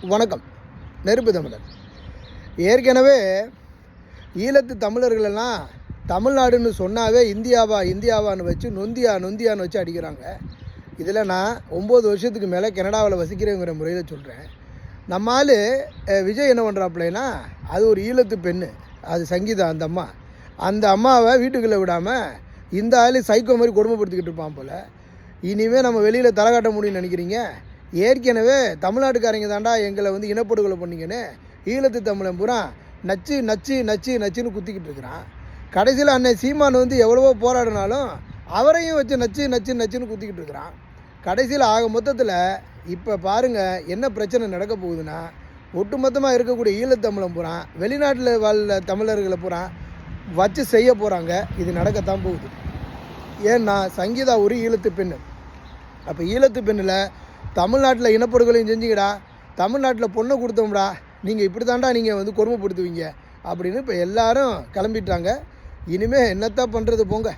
வணக்கம். நெருப்பு தமிழர். ஏற்கனவே ஈழத்து தமிழர்களெல்லாம் தமிழ்நாடுன்னு சொன்னாவே இந்தியாவான்னு வச்சு நொந்தியான்னு வச்சு அடிக்கிறாங்க. இதில் நான் 9 வருஷத்துக்கு மேலே கனடாவில் வசிக்கிறேங்கிற முறையில் சொல்கிறேன். நம்ம ஆள் விஜய் என்ன பண்ணுறாப்புலனா, அது ஒரு ஈழத்து பெண்ணு, அது சங்கீதா. அந்த அம்மாவை வீட்டுக்குள்ளே விடாமல் இந்த ஆள் சைக்கோ மாதிரி கொடுமைப்படுத்திக்கிட்டு இருப்பான் போல். இனிமேல் நம்ம வெளியில் தலை காட்ட முடியும்னு நினைக்கிறீங்க? ஏற்கனவே தமிழ்நாட்டுக்காரங்க தாண்டா எங்களை இனப்படுகொலை பண்ணிங்கன்னு ஈழத்து தமிழன் பூரா நச்சுன்னு குத்திக்கிட்டு இருக்கிறான். கடைசியில் அண்ணன் சீமான் எவ்வளவோ போராடினாலும் அவரையும் வச்சு நச்சுன்னு குத்திக்கிட்டு இருக்கிறான். கடைசியில் ஆக மொத்தத்தில் இப்போ பாருங்கள் என்ன பிரச்சனை நடக்க போகுதுன்னா, ஒட்டுமொத்தமாக இருக்கக்கூடிய ஈழத்தமிழன் பூரா வெளிநாட்டில் வாழ்ல தமிழர்களை பூரா வச்சு செய்ய போகிறாங்க. இது நடக்கத்தான் போகுது. ஏன்னா சங்கீதா ஒரு ஈழத்து பெண்ணு. அப்போ ஈழத்து பெண்ணில் தமிழ்நாட்டில் இனப்படுகொலையும் செஞ்சுக்கடா, தமிழ்நாட்டில் பொண்ணை கொடுத்தோம்டா, நீங்கள் இப்படி தாண்டா நீங்கள் கொடுமைப்படுத்துவீங்க அப்படின்னு இப்போ எல்லாரும் கிளம்பிட்டாங்க. இனிமேல் என்னத்தான் பண்ணுறது போங்க.